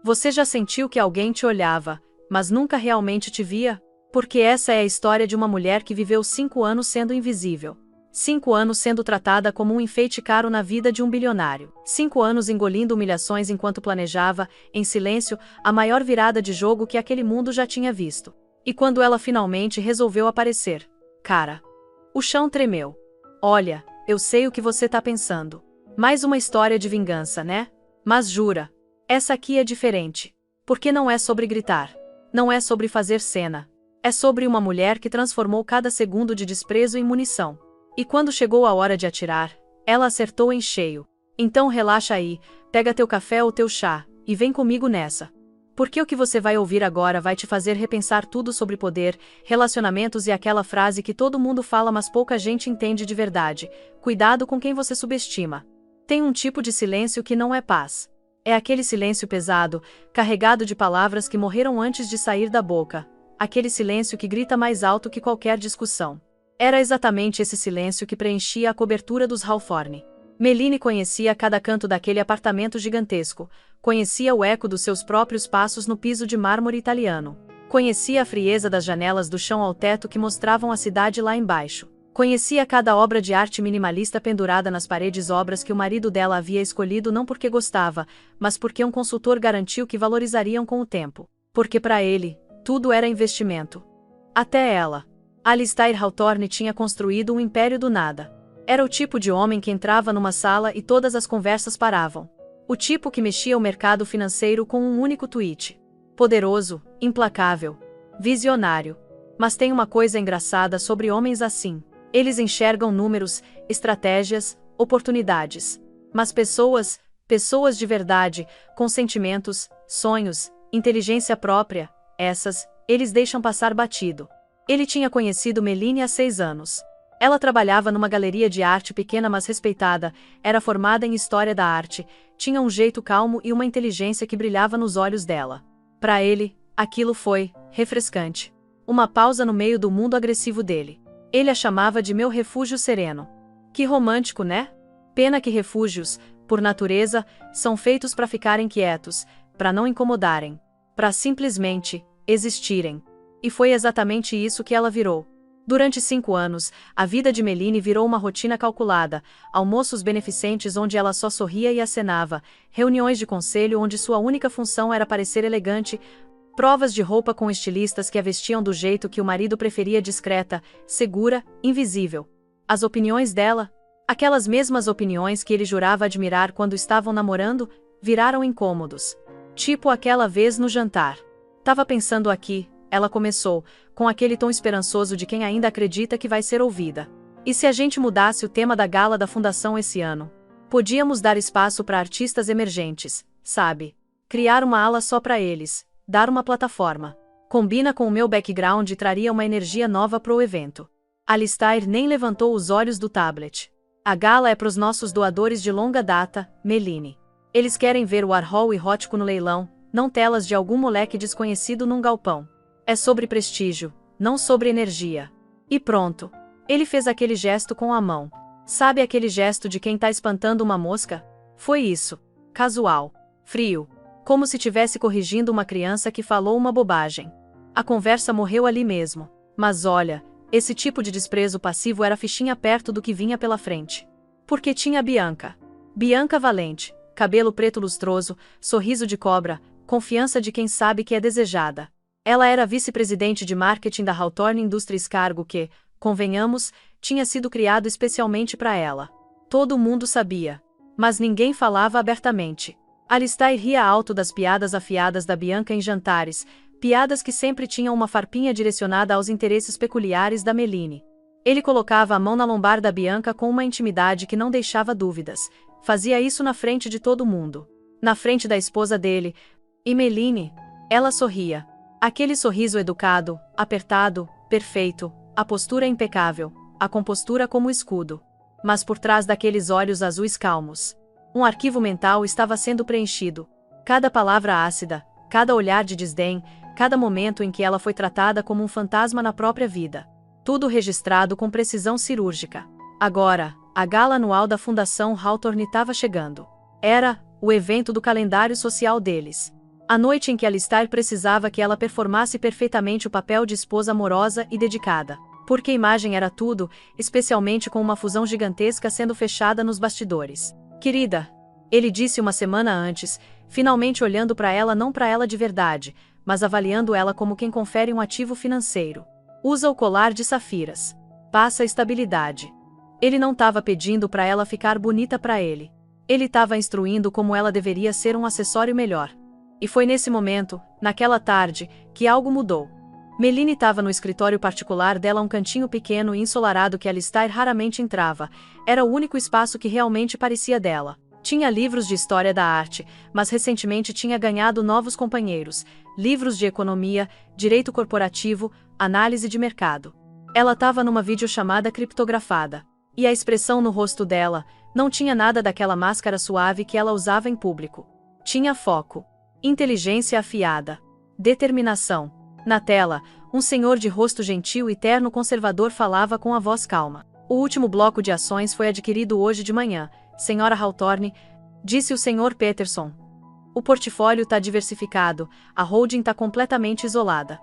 Você já sentiu que alguém te olhava, mas nunca realmente te via? Porque essa é a história de uma mulher que viveu 5 anos sendo invisível. 5 anos sendo tratada como um enfeite caro na vida de um bilionário. 5 anos engolindo humilhações enquanto planejava, em silêncio, a maior virada de jogo que aquele mundo já tinha visto. E quando ela finalmente resolveu aparecer, cara, o chão tremeu. Olha, eu sei o que você tá pensando. Mais uma história de vingança, né? Mas jura, essa aqui é diferente. Porque não é sobre gritar. Não é sobre fazer cena. É sobre uma mulher que transformou cada segundo de desprezo em munição. E quando chegou a hora de atirar, ela acertou em cheio. Então relaxa aí, pega teu café ou teu chá, e vem comigo nessa. Porque o que você vai ouvir agora vai te fazer repensar tudo sobre poder, relacionamentos e aquela frase que todo mundo fala mas pouca gente entende de verdade: cuidado com quem você subestima. Tem um tipo de silêncio que não é paz. É aquele silêncio pesado, carregado de palavras que morreram antes de sair da boca. Aquele silêncio que grita mais alto que qualquer discussão. Era exatamente esse silêncio que preenchia a cobertura dos Hawthorne. Meline conhecia cada canto daquele apartamento gigantesco, conhecia o eco dos seus próprios passos no piso de mármore italiano, conhecia a frieza das janelas do chão ao teto que mostravam a cidade lá embaixo, conhecia cada obra de arte minimalista pendurada nas paredes, obras que o marido dela havia escolhido não porque gostava, mas porque um consultor garantiu que valorizariam com o tempo, porque para ele, tudo era investimento. Até ela. Alistair Hawthorne tinha construído um império do nada. Era o tipo de homem que entrava numa sala e todas as conversas paravam. O tipo que mexia o mercado financeiro com um único tweet. Poderoso, implacável, visionário. Mas tem uma coisa engraçada sobre homens assim. Eles enxergam números, estratégias, oportunidades. Mas pessoas de verdade, com sentimentos, sonhos, inteligência própria, essas, eles deixam passar batido. Ele tinha conhecido Meline há 6 anos. Ela trabalhava numa galeria de arte pequena mas respeitada, era formada em história da arte, tinha um jeito calmo e uma inteligência que brilhava nos olhos dela. Para ele, aquilo foi refrescante. Uma pausa no meio do mundo agressivo dele. Ele a chamava de meu refúgio sereno. Que romântico, né? Pena que refúgios, por natureza, são feitos para ficarem quietos, para não incomodarem, para simplesmente existirem. E foi exatamente isso que ela virou. Durante 5 anos, a vida de Meline virou uma rotina calculada, almoços beneficentes onde ela só sorria e acenava, reuniões de conselho onde sua única função era parecer elegante, provas de roupa com estilistas que a vestiam do jeito que o marido preferia, discreta, segura, invisível. As opiniões dela, aquelas mesmas opiniões que ele jurava admirar quando estavam namorando, viraram incômodos. Tipo aquela vez no jantar. Tava pensando aqui. Ela começou, com aquele tom esperançoso de quem ainda acredita que vai ser ouvida. E se a gente mudasse o tema da gala da fundação esse ano? Podíamos dar espaço para artistas emergentes, sabe? Criar uma ala só para eles, dar uma plataforma. Combina com o meu background e traria uma energia nova pro evento. Alistair nem levantou os olhos do tablet. A gala é pros nossos doadores de longa data, Meline. Eles querem ver o Warhol e Rothko no leilão, não telas de algum moleque desconhecido num galpão. É sobre prestígio, não sobre energia. E pronto. Ele fez aquele gesto com a mão. Sabe aquele gesto de quem tá espantando uma mosca? Foi isso. Casual. Frio. Como se tivesse corrigindo uma criança que falou uma bobagem. A conversa morreu ali mesmo. Mas olha, esse tipo de desprezo passivo era fichinha perto do que vinha pela frente. Porque tinha a Bianca. Bianca valente, cabelo preto lustroso, sorriso de cobra, confiança de quem sabe que é desejada. Ela era vice-presidente de marketing da Hawthorne Industries, cargo que, convenhamos, tinha sido criado especialmente para ela. Todo mundo sabia. Mas ninguém falava abertamente. Alistair ria alto das piadas afiadas da Bianca em jantares, piadas que sempre tinham uma farpinha direcionada aos interesses peculiares da Meline. Ele colocava a mão na lombar da Bianca com uma intimidade que não deixava dúvidas. Fazia isso na frente de todo mundo. Na frente da esposa dele. E Meline? Ela sorria. Aquele sorriso educado, apertado, perfeito, a postura impecável, a compostura como escudo. Mas por trás daqueles olhos azuis calmos, um arquivo mental estava sendo preenchido. Cada palavra ácida, cada olhar de desdém, cada momento em que ela foi tratada como um fantasma na própria vida. Tudo registrado com precisão cirúrgica. Agora, a gala anual da Fundação Hawthorne estava chegando. Era o evento do calendário social deles. A noite em que Alistair precisava que ela performasse perfeitamente o papel de esposa amorosa e dedicada. Porque a imagem era tudo, especialmente com uma fusão gigantesca sendo fechada nos bastidores. Querida, ele disse uma semana antes, finalmente olhando para ela, não para ela de verdade, mas avaliando ela como quem confere um ativo financeiro. Usa o colar de safiras. Passa estabilidade. Ele não estava pedindo para ela ficar bonita para ele. Ele estava instruindo como ela deveria ser um acessório melhor. E foi nesse momento, naquela tarde, que algo mudou. Meline estava no escritório particular dela, um cantinho pequeno e ensolarado que Alistair raramente entrava. Era o único espaço que realmente parecia dela. Tinha livros de história da arte, mas recentemente tinha ganhado novos companheiros, livros de economia, direito corporativo, análise de mercado. Ela estava numa videochamada criptografada. E a expressão no rosto dela não tinha nada daquela máscara suave que ela usava em público. Tinha foco, inteligência afiada, determinação. Na tela, um senhor de rosto gentil e terno conservador falava com a voz calma. O último bloco de ações foi adquirido hoje de manhã, Senhora Hawthorne, disse o Sr. Peterson. O portfólio está diversificado, a holding está completamente isolada.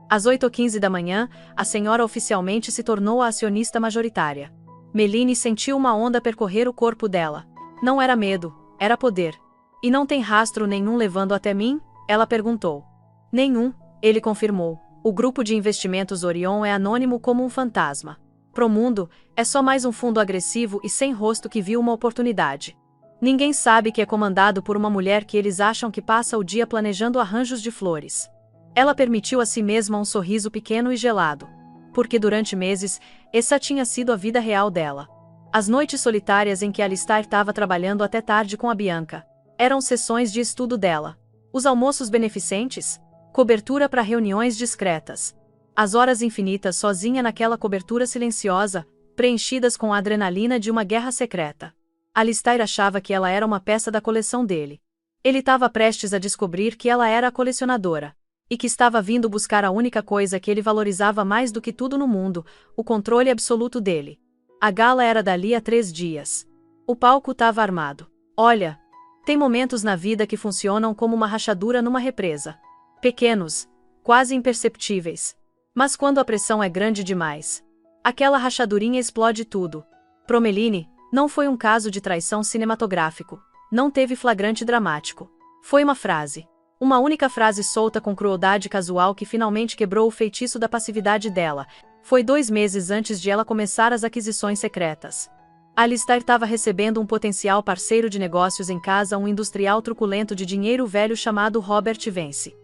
Às 8h15 da manhã, a senhora oficialmente se tornou a acionista majoritária. Meline sentiu uma onda percorrer o corpo dela. Não era medo, era poder. E não tem rastro nenhum levando até mim? Ela perguntou. Nenhum, ele confirmou. O grupo de investimentos Orion é anônimo como um fantasma. Pro mundo, é só mais um fundo agressivo e sem rosto que viu uma oportunidade. Ninguém sabe que é comandado por uma mulher que eles acham que passa o dia planejando arranjos de flores. Ela permitiu a si mesma um sorriso pequeno e gelado. Porque durante meses, essa tinha sido a vida real dela. As noites solitárias em que Alistair estava trabalhando até tarde com a Bianca. Eram sessões de estudo dela. Os almoços beneficentes? Cobertura para reuniões discretas. As horas infinitas sozinha naquela cobertura silenciosa, preenchidas com a adrenalina de uma guerra secreta. Alistair achava que ela era uma peça da coleção dele. Ele estava prestes a descobrir que ela era a colecionadora. E que estava vindo buscar a única coisa que ele valorizava mais do que tudo no mundo, o controle absoluto dele. A gala era dali a 3 dias. O palco estava armado. Olha, tem momentos na vida que funcionam como uma rachadura numa represa. Pequenos, quase imperceptíveis. Mas quando a pressão é grande demais, aquela rachadurinha explode tudo. Pro Meline, não foi um caso de traição cinematográfico. Não teve flagrante dramático. Foi uma frase. Uma única frase solta com crueldade casual que finalmente quebrou o feitiço da passividade dela. Foi 2 meses antes de ela começar as aquisições secretas. Alistair estava recebendo um potencial parceiro de negócios em casa, um industrial truculento de dinheiro velho chamado Robert Vance.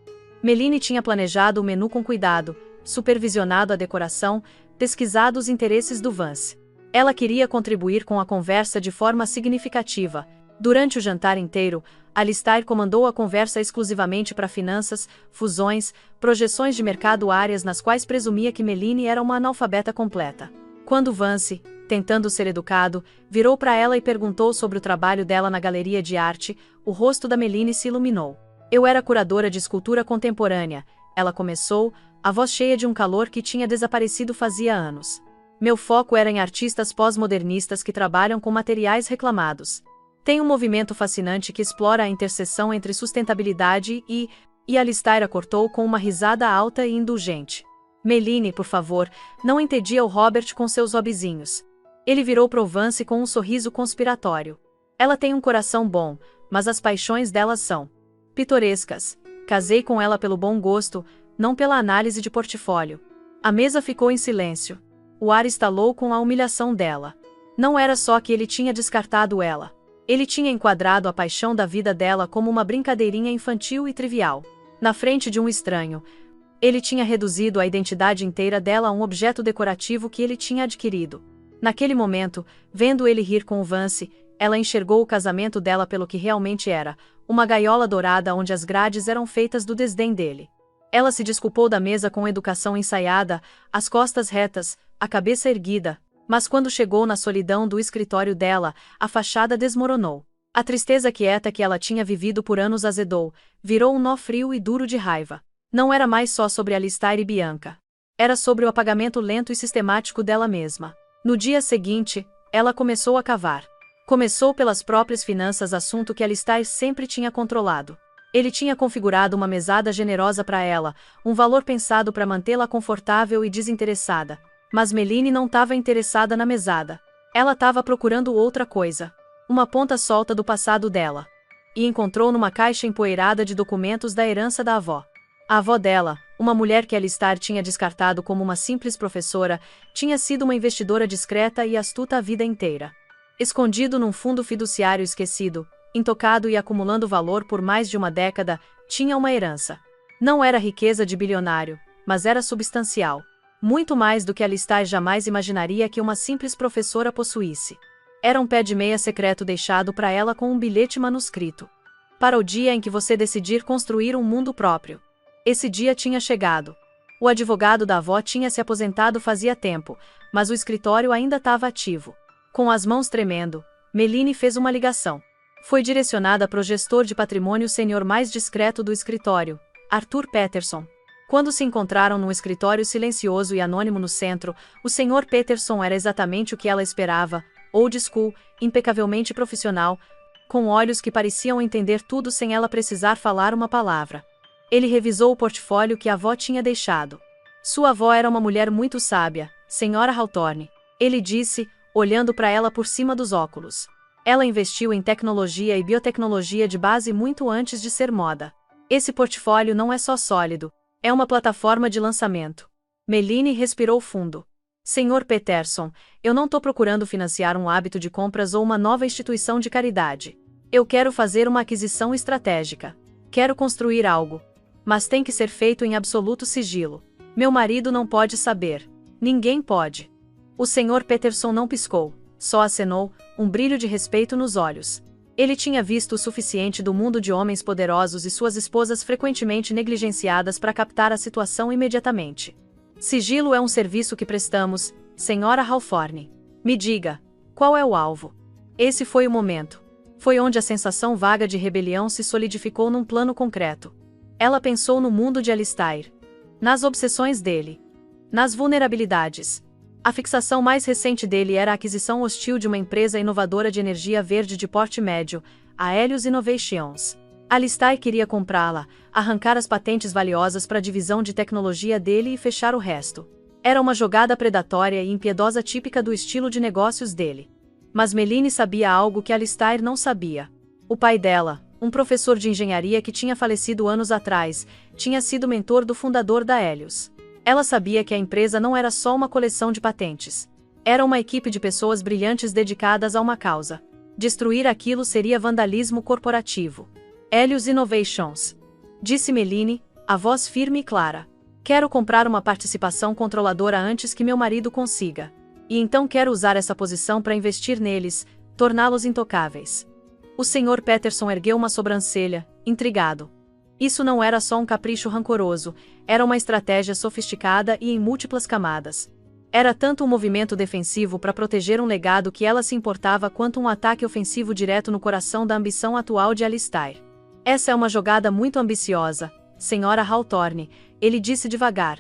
Meline tinha planejado o menu com cuidado, supervisionado a decoração, pesquisado os interesses do Vance. Ela queria contribuir com a conversa de forma significativa. Durante o jantar inteiro, Alistair comandou a conversa exclusivamente para finanças, fusões, projeções de mercado, áreas nas quais presumia que Meline era uma analfabeta completa. Quando Vance, tentando ser educado, virou para ela e perguntou sobre o trabalho dela na galeria de arte, o rosto da Meline se iluminou. Eu era curadora de escultura contemporânea, ela começou, a voz cheia de um calor que tinha desaparecido fazia anos. Meu foco era em artistas pós-modernistas que trabalham com materiais reclamados. Tem um movimento fascinante que explora a interseção entre sustentabilidade e Alistair a cortou com uma risada alta e indulgente. Meline, por favor, não entedia o Robert com seus hobbyzinhos. Ele virou pro Vance com um sorriso conspiratório. Ela tem um coração bom, mas as paixões dela são pitorescas. Casei com ela pelo bom gosto, não pela análise de portfólio. A mesa ficou em silêncio. O ar estalou com a humilhação dela. Não era só que ele tinha descartado ela. Ele tinha enquadrado a paixão da vida dela como uma brincadeirinha infantil e trivial. Na frente de um estranho, ele tinha reduzido a identidade inteira dela a um objeto decorativo que ele tinha adquirido. Naquele momento, vendo ele rir com o Vance, ela enxergou o casamento dela pelo que realmente era, uma gaiola dourada onde as grades eram feitas do desdém dele. Ela se desculpou da mesa com educação ensaiada, as costas retas, a cabeça erguida, mas quando chegou na solidão do escritório dela, a fachada desmoronou. A tristeza quieta que ela tinha vivido por anos azedou, virou um nó frio e duro de raiva. Não era mais só sobre Alistair e Bianca. Era sobre o apagamento lento e sistemático dela mesma. No dia seguinte, ela começou a cavar. Começou pelas próprias finanças, assunto que Alistair sempre tinha controlado. Ele tinha configurado uma mesada generosa para ela, um valor pensado para mantê-la confortável e desinteressada. Mas Meline não estava interessada na mesada. Ela estava procurando outra coisa. Uma ponta solta do passado dela. E encontrou numa caixa empoeirada de documentos da herança da avó. A avó dela, uma mulher que Alistair tinha descartado como uma simples professora, tinha sido uma investidora discreta e astuta a vida inteira. Escondido num fundo fiduciário esquecido, intocado e acumulando valor por mais de uma década, tinha uma herança. Não era riqueza de bilionário, mas era substancial. Muito mais do que Alistair jamais imaginaria que uma simples professora possuísse. Era um pé de meia secreto deixado para ela com um bilhete manuscrito. Para o dia em que você decidir construir um mundo próprio. Esse dia tinha chegado. O advogado da avó tinha se aposentado fazia tempo, mas o escritório ainda estava ativo. Com as mãos tremendo, Meline fez uma ligação. Foi direcionada para o gestor de patrimônio sênior mais discreto do escritório, Arthur Peterson. Quando se encontraram num escritório silencioso e anônimo no centro, o Sr. Peterson era exatamente o que ela esperava, old school, impecavelmente profissional, com olhos que pareciam entender tudo sem ela precisar falar uma palavra. Ele revisou o portfólio que a avó tinha deixado. Sua avó era uma mulher muito sábia, Sra. Hawthorne. Ele disse, olhando para ela por cima dos óculos. Ela investiu em tecnologia e biotecnologia de base muito antes de ser moda. Esse portfólio não é só sólido, é uma plataforma de lançamento. Meline respirou fundo. Sr. Peterson, eu não estou procurando financiar um hábito de compras ou uma nova instituição de caridade. Eu quero fazer uma aquisição estratégica. Quero construir algo. Mas tem que ser feito em absoluto sigilo. Meu marido não pode saber. Ninguém pode. O Sr. Peterson não piscou, só acenou, um brilho de respeito nos olhos. Ele tinha visto o suficiente do mundo de homens poderosos e suas esposas frequentemente negligenciadas para captar a situação imediatamente. Sigilo é um serviço que prestamos, Sra. Hawthorne. Me diga, qual é o alvo? Esse foi o momento. Foi onde a sensação vaga de rebelião se solidificou num plano concreto. Ela pensou no mundo de Alistair. Nas obsessões dele. Nas vulnerabilidades. A fixação mais recente dele era a aquisição hostil de uma empresa inovadora de energia verde de porte médio, a Helios Innovations. Alistair queria comprá-la, arrancar as patentes valiosas para a divisão de tecnologia dele e fechar o resto. Era uma jogada predatória e impiedosa típica do estilo de negócios dele. Mas Meline sabia algo que Alistair não sabia. O pai dela, um professor de engenharia que tinha falecido anos atrás, tinha sido mentor do fundador da Helios. Ela sabia que a empresa não era só uma coleção de patentes. Era uma equipe de pessoas brilhantes dedicadas a uma causa. Destruir aquilo seria vandalismo corporativo. Helios Innovations. Disse Meline, a voz firme e clara. Quero comprar uma participação controladora antes que meu marido consiga. E então quero usar essa posição para investir neles, torná-los intocáveis. O Sr. Peterson ergueu uma sobrancelha, intrigado. Isso não era só um capricho rancoroso, era uma estratégia sofisticada e em múltiplas camadas. Era tanto um movimento defensivo para proteger um legado que ela se importava quanto um ataque ofensivo direto no coração da ambição atual de Alistair. Essa é uma jogada muito ambiciosa, Sra. Hawthorne, ele disse devagar.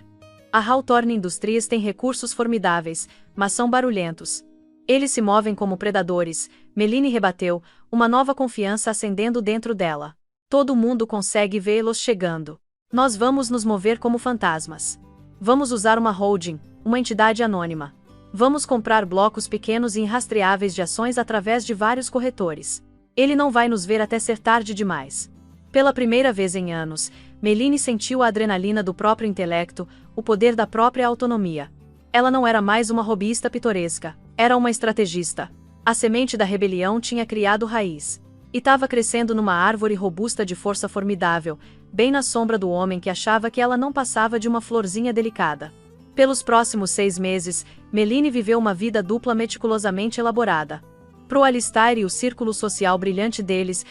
A Hawthorne Industries tem recursos formidáveis, mas são barulhentos. Eles se movem como predadores, Meline rebateu, uma nova confiança acendendo dentro dela. Todo mundo consegue vê-los chegando. Nós vamos nos mover como fantasmas. Vamos usar uma holding, uma entidade anônima. Vamos comprar blocos pequenos e irrastreáveis de ações através de vários corretores. Ele não vai nos ver até ser tarde demais. Pela primeira vez em anos, Meline sentiu a adrenalina do próprio intelecto, o poder da própria autonomia. Ela não era mais uma hobbyista pitoresca, era uma estrategista. A semente da rebelião tinha criado raiz. E estava crescendo numa árvore robusta de força formidável, bem na sombra do homem que achava que ela não passava de uma florzinha delicada. Pelos próximos 6 meses, Meline viveu uma vida dupla meticulosamente elaborada. Pro Alistair e o círculo social brilhante deles,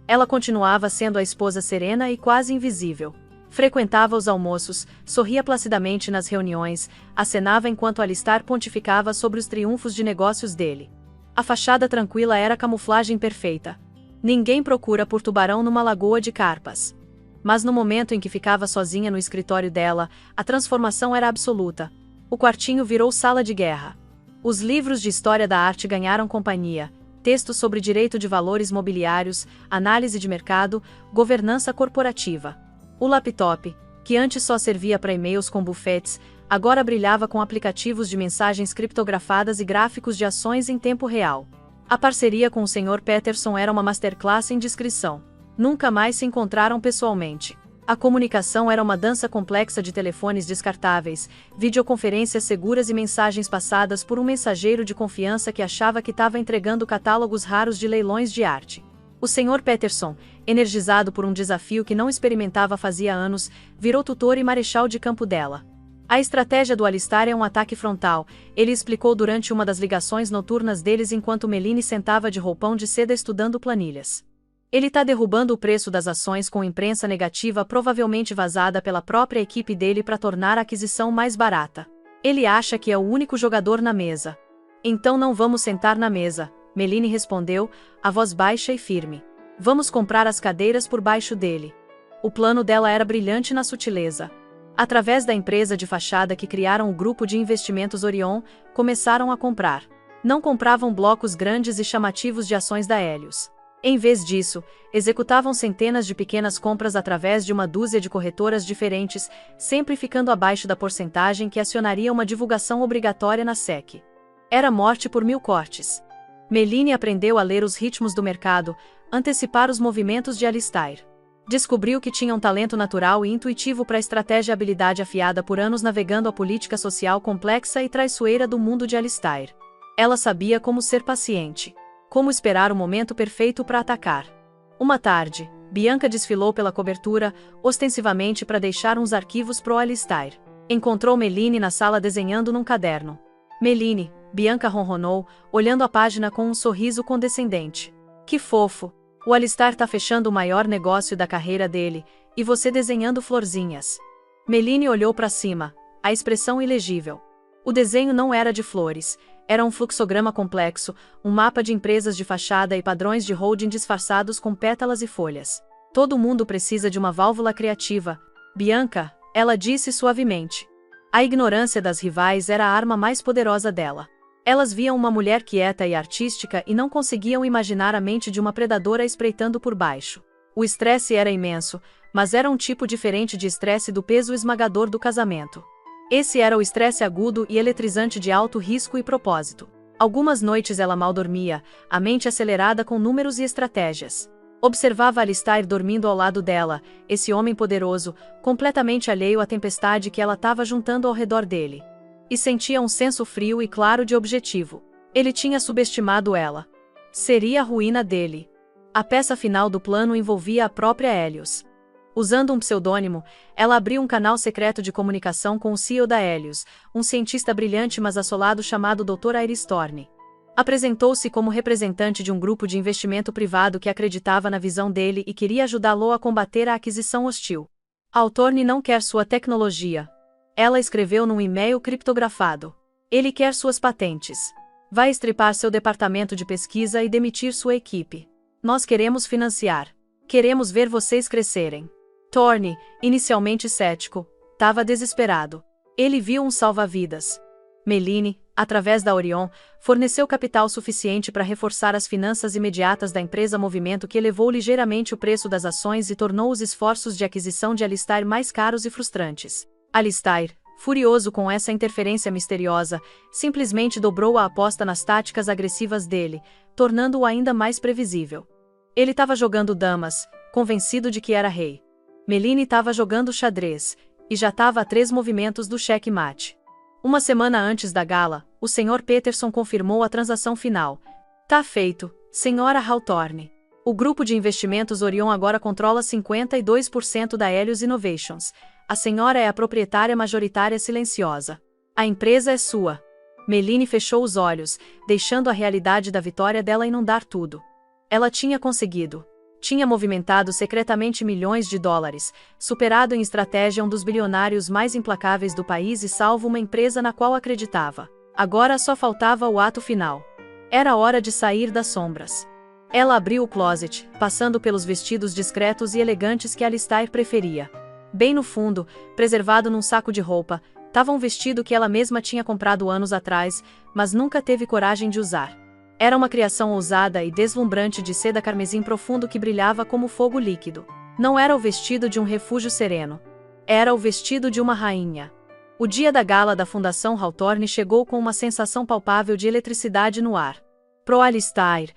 ela continuava sendo a esposa serena e quase invisível. Frequentava os almoços, sorria placidamente nas reuniões, acenava enquanto Alistair pontificava sobre os triunfos de negócios dele. A fachada tranquila era a camuflagem perfeita. Ninguém procura por tubarão numa lagoa de carpas. Mas no momento em que ficava sozinha no escritório dela, a transformação era absoluta. O quartinho virou sala de guerra. Os livros de história da arte ganharam companhia, textos sobre direito de valores mobiliários, análise de mercado, governança corporativa. O laptop, que antes só servia para e-mails com buffets, agora brilhava com aplicativos de mensagens criptografadas e gráficos de ações em tempo real. A parceria com o Sr. Peterson era uma masterclass em discrição. Nunca mais se encontraram pessoalmente. A comunicação era uma dança complexa de telefones descartáveis, videoconferências seguras e mensagens passadas por um mensageiro de confiança que achava que estava entregando catálogos raros de leilões de arte. O Sr. Peterson, energizado por um desafio que não experimentava fazia anos, virou tutor e marechal de campo dela. A estratégia do Alistair é um ataque frontal, ele explicou durante uma das ligações noturnas deles enquanto Meline sentava de roupão de seda estudando planilhas. Ele está derrubando o preço das ações com imprensa negativa provavelmente vazada pela própria equipe dele para tornar a aquisição mais barata. Ele acha que é o único jogador na mesa. Então não vamos sentar na mesa, Meline respondeu, a voz baixa e firme. Vamos comprar as cadeiras por baixo dele. O plano dela era brilhante na sutileza. Através da empresa de fachada que criaram o grupo de investimentos Orion, começaram a comprar. Não compravam blocos grandes e chamativos de ações da Helios. Em vez disso, executavam centenas de pequenas compras através de uma dúzia de corretoras diferentes, sempre ficando abaixo da porcentagem que acionaria uma divulgação obrigatória na SEC. Era morte por 1000 cortes. Meline aprendeu a ler os ritmos do mercado, antecipar os movimentos de Alistair. Descobriu que tinha um talento natural e intuitivo para a estratégia e habilidade afiada por anos navegando a política social complexa e traiçoeira do mundo de Alistair. Ela sabia como ser paciente. Como esperar o momento perfeito para atacar. Uma tarde, Bianca desfilou pela cobertura, ostensivamente para deixar uns arquivos pro Alistair. Encontrou Meline na sala desenhando num caderno. Meline, Bianca ronronou, olhando a página com um sorriso condescendente. Que fofo! O Alistair tá fechando o maior negócio da carreira dele, e você desenhando florzinhas. Meline olhou para cima, a expressão ilegível. O desenho não era de flores. Era um fluxograma complexo, um mapa de empresas de fachada e padrões de holding disfarçados com pétalas e folhas. Todo mundo precisa de uma válvula criativa, Bianca, ela disse suavemente. A ignorância das rivais era a arma mais poderosa dela. Elas viam uma mulher quieta e artística e não conseguiam imaginar a mente de uma predadora espreitando por baixo. O estresse era imenso, mas era um tipo diferente de estresse do peso esmagador do casamento. Esse era o estresse agudo e eletrizante de alto risco e propósito. Algumas noites ela mal dormia, a mente acelerada com números e estratégias. Observava Alistair dormindo ao lado dela, esse homem poderoso, completamente alheio à tempestade que ela estava juntando ao redor dele. E sentia um senso frio e claro de objetivo. Ele tinha subestimado ela. Seria a ruína dele. A peça final do plano envolvia a própria Helios. Usando um pseudônimo, ela abriu um canal secreto de comunicação com o CEO da Helios, um cientista brilhante mas assolado chamado Dr. Iris Thorne. Apresentou-se como representante de um grupo de investimento privado que acreditava na visão dele e queria ajudá-lo a combater a aquisição hostil. Thorne não quer sua tecnologia. Ela escreveu num e-mail criptografado. Ele quer suas patentes. Vai estripar seu departamento de pesquisa e demitir sua equipe. Nós queremos financiar. Queremos ver vocês crescerem. Thorne, inicialmente cético, estava desesperado. Ele viu um salva-vidas. Meline, através da Orion, forneceu capital suficiente para reforçar as finanças imediatas da empresa, movimento que elevou ligeiramente o preço das ações e tornou os esforços de aquisição de Alistair mais caros e frustrantes. Alistair, furioso com essa interferência misteriosa, simplesmente dobrou a aposta nas táticas agressivas dele, tornando-o ainda mais previsível. Ele estava jogando damas, convencido de que era rei. Meline estava jogando xadrez, e já estava a 3 movimentos do cheque-mate. Uma semana antes da gala, o Sr. Peterson confirmou a transação final. Tá feito, Sra. Hawthorne. O grupo de investimentos Orion agora controla 52% da Helios Innovations. A senhora é a proprietária majoritária silenciosa. A empresa é sua. Meline fechou os olhos, deixando a realidade da vitória dela inundar tudo. Ela tinha conseguido. Tinha movimentado secretamente milhões de dólares, superado em estratégia um dos bilionários mais implacáveis do país e salvo uma empresa na qual acreditava. Agora só faltava o ato final. Era hora de sair das sombras. Ela abriu o closet, passando pelos vestidos discretos e elegantes que Alistair preferia. Bem no fundo, preservado num saco de roupa, estava um vestido que ela mesma tinha comprado anos atrás, mas nunca teve coragem de usar. Era uma criação ousada e deslumbrante de seda carmesim profundo que brilhava como fogo líquido. Não era o vestido de um refúgio sereno. Era o vestido de uma rainha. O dia da gala da Fundação Hawthorne chegou com uma sensação palpável de eletricidade no ar. Pro Alistair,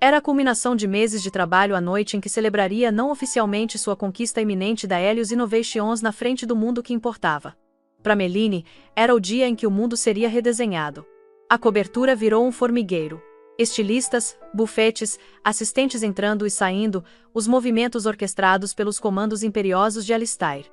era a culminação de meses de trabalho à noite em que celebraria não oficialmente sua conquista iminente da Helios Innovations na frente do mundo que importava. Para Meline, era o dia em que o mundo seria redesenhado. A cobertura virou um formigueiro. Estilistas, bufetes, assistentes entrando e saindo, os movimentos orquestrados pelos comandos imperiosos de Alistair.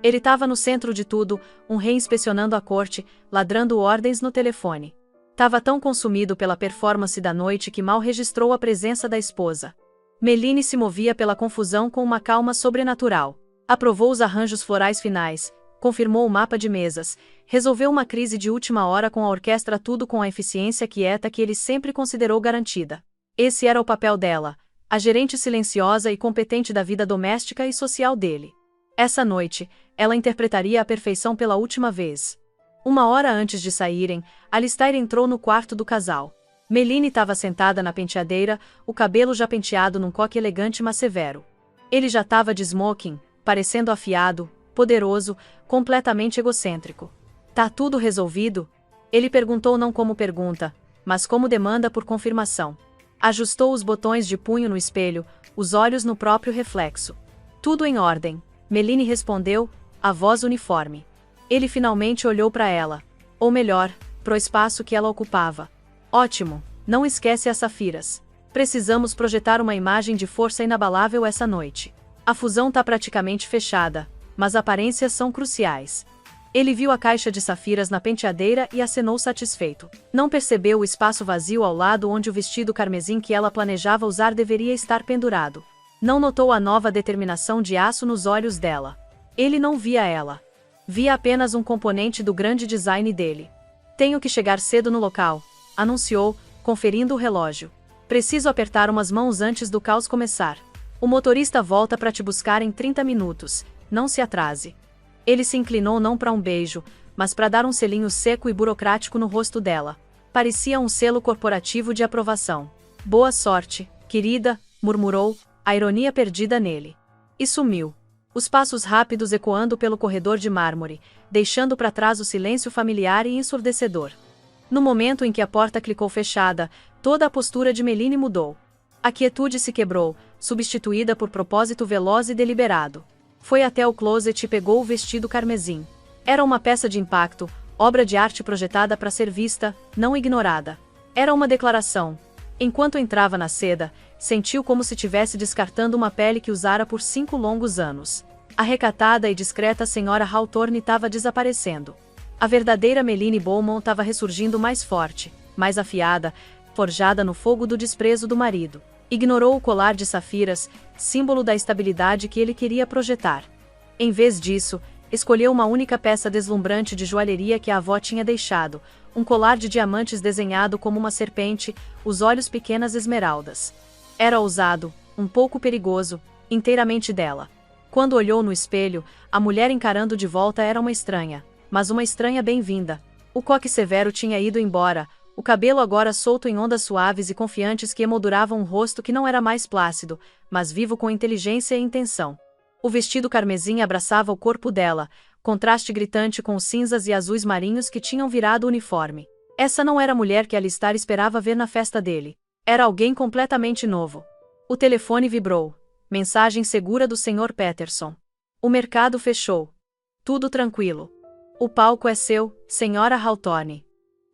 Ele estava no centro de tudo, um rei inspecionando a corte, ladrando ordens no telefone. Estava tão consumido pela performance da noite que mal registrou a presença da esposa. Meline se movia pela confusão com uma calma sobrenatural. Aprovou os arranjos florais finais, confirmou o mapa de mesas, resolveu uma crise de última hora com a orquestra, tudo com a eficiência quieta que ele sempre considerou garantida. Esse era o papel dela, a gerente silenciosa e competente da vida doméstica e social dele. Essa noite, ela interpretaria à perfeição pela última vez. Uma hora antes de saírem, Alistair entrou no quarto do casal. Meline estava sentada na penteadeira, o cabelo já penteado num coque elegante mas severo. Ele já estava de smoking, parecendo afiado, poderoso, completamente egocêntrico. Tá tudo resolvido? Ele perguntou não como pergunta, mas como demanda por confirmação. Ajustou os botões de punho no espelho, os olhos no próprio reflexo. Tudo em ordem, Meline respondeu, a voz uniforme. Ele finalmente olhou para ela. Ou melhor, pro espaço que ela ocupava. Ótimo, não esquece as safiras. Precisamos projetar uma imagem de força inabalável essa noite. A fusão tá praticamente fechada, mas aparências são cruciais. Ele viu a caixa de safiras na penteadeira e acenou satisfeito. Não percebeu o espaço vazio ao lado onde o vestido carmesim que ela planejava usar deveria estar pendurado. Não notou a nova determinação de aço nos olhos dela. Ele não via ela. Via apenas um componente do grande design dele. Tenho que chegar cedo no local, anunciou, conferindo o relógio. Preciso apertar umas mãos antes do caos começar. O motorista volta para te buscar em 30 minutos. Não se atrase. Ele se inclinou não para um beijo, mas para dar um selinho seco e burocrático no rosto dela. Parecia um selo corporativo de aprovação. Boa sorte, querida, murmurou, a ironia perdida nele. E sumiu. Os passos rápidos ecoando pelo corredor de mármore, deixando para trás o silêncio familiar e ensurdecedor. No momento em que a porta clicou fechada, toda a postura de Meline mudou. A quietude se quebrou, substituída por propósito veloz e deliberado. Foi até o closet e pegou o vestido carmesim. Era uma peça de impacto, obra de arte projetada para ser vista, não ignorada. Era uma declaração. Enquanto entrava na seda, sentiu como se tivesse descartando uma pele que usara por 5 longos anos. A recatada e discreta senhora Hawthorne estava desaparecendo. A verdadeira Meline Beaumont estava ressurgindo mais forte, mais afiada, forjada no fogo do desprezo do marido. Ignorou o colar de safiras, símbolo da estabilidade que ele queria projetar. Em vez disso, escolheu uma única peça deslumbrante de joalheria que a avó tinha deixado, um colar de diamantes desenhado como uma serpente, os olhos pequenas esmeraldas. Era ousado, um pouco perigoso, inteiramente dela. Quando olhou no espelho, a mulher encarando de volta era uma estranha, mas uma estranha bem-vinda. O coque severo tinha ido embora, o cabelo agora solto em ondas suaves e confiantes que emolduravam um rosto que não era mais plácido, mas vivo com inteligência e intenção. O vestido carmesim abraçava o corpo dela, contraste gritante com os cinzas e azuis marinhos que tinham virado uniforme. Essa não era a mulher que Alistair esperava ver na festa dele. Era alguém completamente novo. O telefone vibrou. Mensagem segura do Sr. Peterson. O mercado fechou. Tudo tranquilo. O palco é seu, Sra. Hawthorne.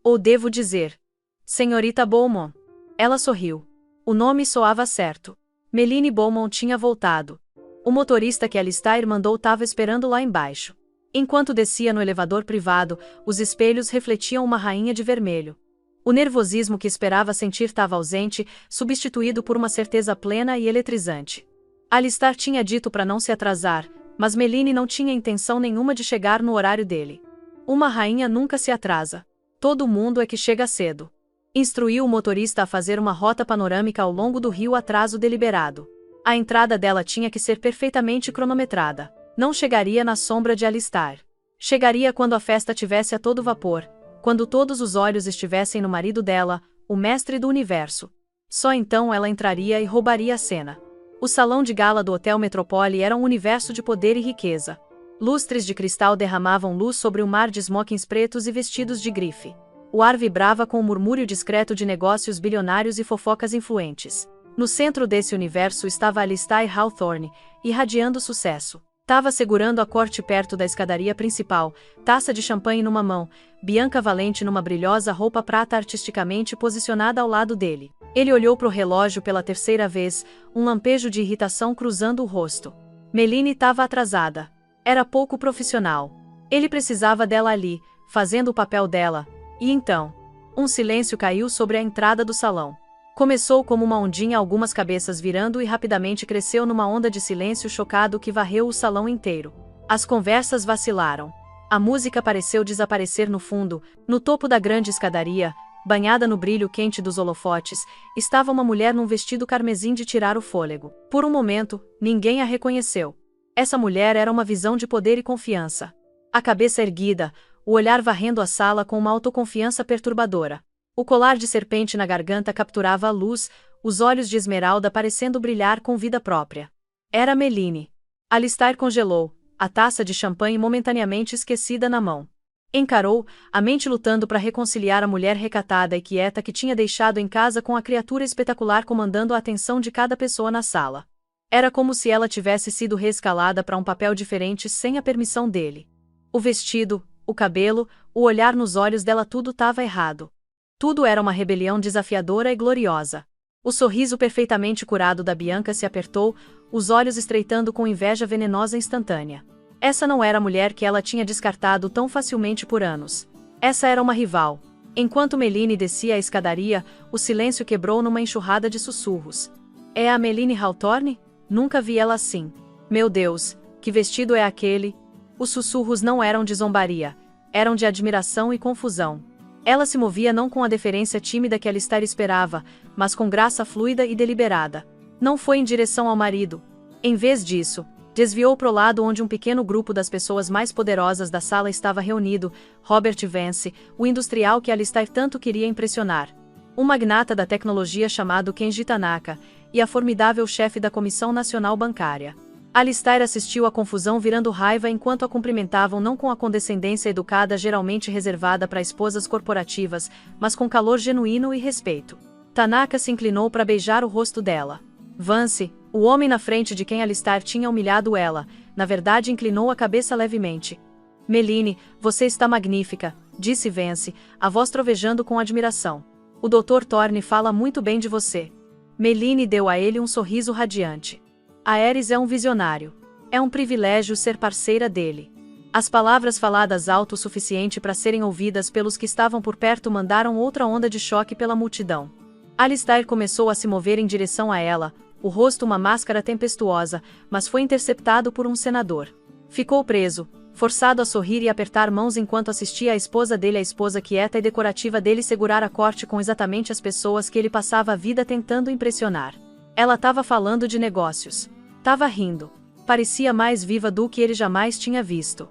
Ou devo dizer, Senhorita Beaumont. Ela sorriu. O nome soava certo. Meline Beaumont tinha voltado. O motorista que Alistair mandou estava esperando lá embaixo. Enquanto descia no elevador privado, os espelhos refletiam uma rainha de vermelho. O nervosismo que esperava sentir estava ausente, substituído por uma certeza plena e eletrizante. Alistair tinha dito para não se atrasar, mas Meline não tinha intenção nenhuma de chegar no horário dele. Uma rainha nunca se atrasa. Todo mundo é que chega cedo. Instruiu o motorista a fazer uma rota panorâmica ao longo do rio atraso deliberado. A entrada dela tinha que ser perfeitamente cronometrada. Não chegaria na sombra de Alistair. Chegaria quando a festa tivesse a todo vapor, quando todos os olhos estivessem no marido dela, o mestre do universo. Só então ela entraria e roubaria a cena. O salão de gala do Hotel Metropole era um universo de poder e riqueza. Lustres de cristal derramavam luz sobre um mar de smokings pretos e vestidos de grife. O ar vibrava com o murmúrio discreto de negócios bilionários e fofocas influentes. No centro desse universo estava Alistair Hawthorne, irradiando sucesso. Tava segurando a corte perto da escadaria principal, taça de champanhe numa mão, Bianca Valente numa brilhosa roupa prata artisticamente posicionada ao lado dele. Ele olhou para o relógio pela terceira vez, um lampejo de irritação cruzando o rosto. Meline estava atrasada. Era pouco profissional. Ele precisava dela ali, fazendo o papel dela. E então, um silêncio caiu sobre a entrada do salão. Começou como uma ondinha, algumas cabeças virando, e rapidamente cresceu numa onda de silêncio chocado que varreu o salão inteiro. As conversas vacilaram. A música pareceu desaparecer no fundo. No topo da grande escadaria, banhada no brilho quente dos holofotes, estava uma mulher num vestido carmesim de tirar o fôlego. Por um momento, ninguém a reconheceu. Essa mulher era uma visão de poder e confiança. A cabeça erguida, o olhar varrendo a sala com uma autoconfiança perturbadora. O colar de serpente na garganta capturava a luz, os olhos de esmeralda parecendo brilhar com vida própria. Era Meline. Alistair congelou, a taça de champanhe momentaneamente esquecida na mão. Encarou, a mente lutando para reconciliar a mulher recatada e quieta que tinha deixado em casa com a criatura espetacular comandando a atenção de cada pessoa na sala. Era como se ela tivesse sido reescalada para um papel diferente sem a permissão dele. O vestido, o cabelo, o olhar nos olhos dela, tudo estava errado. Tudo era uma rebelião desafiadora e gloriosa. O sorriso perfeitamente curado da Bianca se apertou, os olhos estreitando com inveja venenosa instantânea. Essa não era a mulher que ela tinha descartado tão facilmente por anos. Essa era uma rival. Enquanto Meline descia a escadaria, o silêncio quebrou numa enxurrada de sussurros. É a Meline Hawthorne? Nunca vi ela assim. Meu Deus, que vestido é aquele? Os sussurros não eram de zombaria, eram de admiração e confusão. Ela se movia não com a deferência tímida que Alistair esperava, mas com graça fluida e deliberada. Não foi em direção ao marido. Em vez disso, desviou para o lado onde um pequeno grupo das pessoas mais poderosas da sala estava reunido, Robert Vance, o industrial que Alistair tanto queria impressionar. Um magnata da tecnologia chamado Kenji Tanaka, e a formidável chefe da Comissão Nacional Bancária. Alistair assistiu à confusão virando raiva enquanto a cumprimentavam não com a condescendência educada geralmente reservada para esposas corporativas, mas com calor genuíno e respeito. Tanaka se inclinou para beijar o rosto dela. Vance, o homem na frente de quem Alistair tinha humilhado ela, na verdade inclinou a cabeça levemente. Meline, você está magnífica, disse Vance, a voz trovejando com admiração. O Dr. Thorne fala muito bem de você. Meline deu a ele um sorriso radiante. A Ares é um visionário. É um privilégio ser parceira dele. As palavras faladas alto o suficiente para serem ouvidas pelos que estavam por perto mandaram outra onda de choque pela multidão. Alistair começou a se mover em direção a ela, o rosto uma máscara tempestuosa, mas foi interceptado por um senador. Ficou preso, forçado a sorrir e apertar mãos enquanto assistia a esposa dele, a esposa quieta e decorativa dele, segurar a corte com exatamente as pessoas que ele passava a vida tentando impressionar. Ela estava falando de negócios. Tava rindo. Parecia mais viva do que ele jamais tinha visto.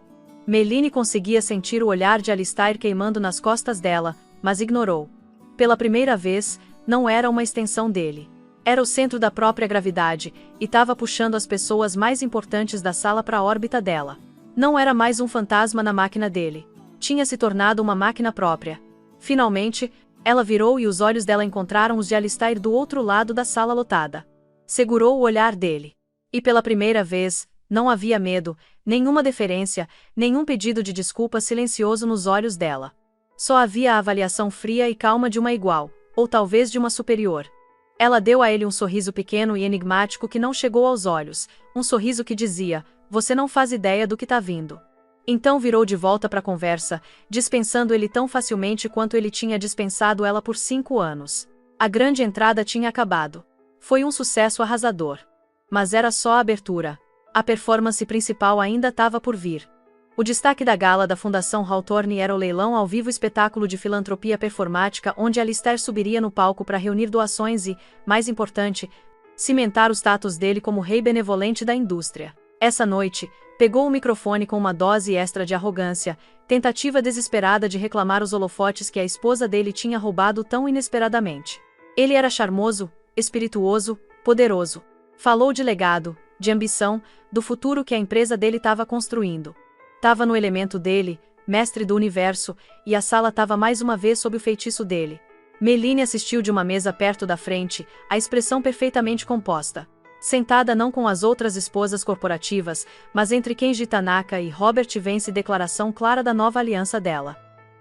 Meline conseguia sentir o olhar de Alistair queimando nas costas dela, mas ignorou. Pela primeira vez, não era uma extensão dele. Era o centro da própria gravidade, e estava puxando as pessoas mais importantes da sala para a órbita dela. Não era mais um fantasma na máquina dele. Tinha se tornado uma máquina própria. Finalmente, ela virou e os olhos dela encontraram os de Alistair do outro lado da sala lotada. Segurou o olhar dele. E pela primeira vez, não havia medo, nenhuma deferência, nenhum pedido de desculpa silencioso nos olhos dela. Só havia a avaliação fria e calma de uma igual, ou talvez de uma superior. Ela deu a ele um sorriso pequeno e enigmático que não chegou aos olhos, um sorriso que dizia, você não faz ideia do que tá vindo. Então virou de volta para a conversa, dispensando ele tão facilmente quanto ele tinha dispensado ela por 5 anos. A grande entrada tinha acabado. Foi um sucesso arrasador. Mas era só a abertura. A performance principal ainda estava por vir. O destaque da gala da Fundação Hawthorne era o leilão ao vivo, espetáculo de filantropia performática onde Alistair subiria no palco para reunir doações e, mais importante, cimentar o status dele como rei benevolente da indústria. Essa noite, pegou o microfone com uma dose extra de arrogância, tentativa desesperada de reclamar os holofotes que a esposa dele tinha roubado tão inesperadamente. Ele era charmoso, espirituoso, poderoso. Falou de legado, de ambição, do futuro que a empresa dele estava construindo. Tava no elemento dele, mestre do universo, e a sala estava mais uma vez sob o feitiço dele. Meline assistiu de uma mesa perto da frente, a expressão perfeitamente composta. Sentada não com as outras esposas corporativas, mas entre Kenji Tanaka e Robert Vance, declaração clara da nova aliança dela.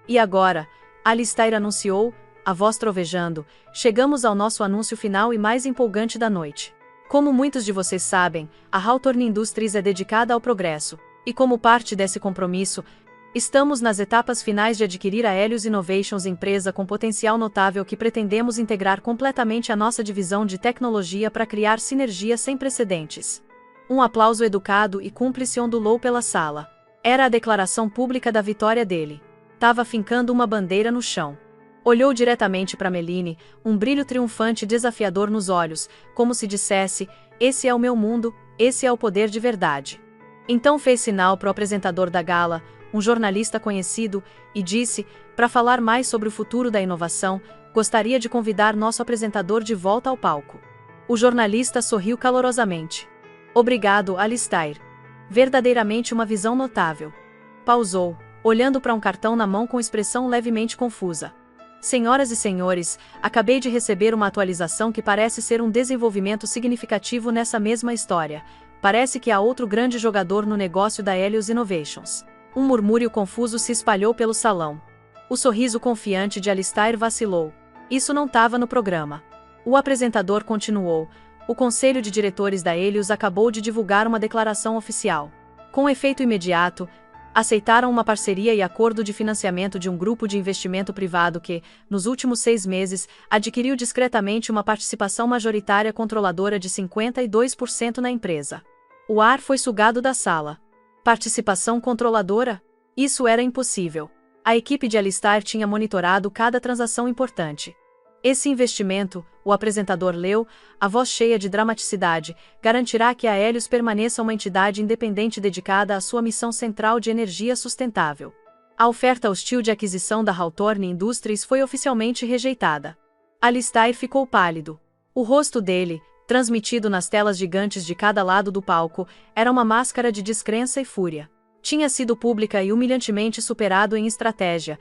E agora, Alistair anunciou, a voz trovejando, chegamos ao nosso anúncio final e mais empolgante da noite. Como muitos de vocês sabem, a Hawthorne Industries é dedicada ao progresso, e como parte desse compromisso, estamos nas etapas finais de adquirir a Helios Innovations, empresa com potencial notável que pretendemos integrar completamente a nossa divisão de tecnologia para criar sinergias sem precedentes. Um aplauso educado e cúmplice ondulou pela sala. Era a declaração pública da vitória dele. Tava fincando uma bandeira no chão. Olhou diretamente para Meline, um brilho triunfante e desafiador nos olhos, como se dissesse, esse é o meu mundo, esse é o poder de verdade. Então fez sinal para o apresentador da gala, um jornalista conhecido, e disse, para falar mais sobre o futuro da inovação, gostaria de convidar nosso apresentador de volta ao palco. O jornalista sorriu calorosamente. Obrigado, Alistair. Verdadeiramente uma visão notável. Pausou, olhando para um cartão na mão com expressão levemente confusa. Senhoras e senhores, acabei de receber uma atualização que parece ser um desenvolvimento significativo nessa mesma história. Parece que há outro grande jogador no negócio da Helios Innovations. Um murmúrio confuso se espalhou pelo salão. O sorriso confiante de Alistair vacilou. Isso não estava no programa. O apresentador continuou. O conselho de diretores da Helios acabou de divulgar uma declaração oficial. Com efeito imediato, aceitaram uma parceria e acordo de financiamento de um grupo de investimento privado que, nos últimos 6 meses, adquiriu discretamente uma participação majoritária controladora de 52% na empresa. O ar foi sugado da sala. Participação controladora? Isso era impossível. A equipe de Alistair tinha monitorado cada transação importante. Esse investimento, o apresentador leu, a voz cheia de dramaticidade, garantirá que a Helios permaneça uma entidade independente dedicada à sua missão central de energia sustentável. A oferta hostil de aquisição da Hawthorne Industries foi oficialmente rejeitada. Alistair ficou pálido. O rosto dele, transmitido nas telas gigantes de cada lado do palco, era uma máscara de descrença e fúria. Tinha sido pública e humilhantemente superado em estratégia.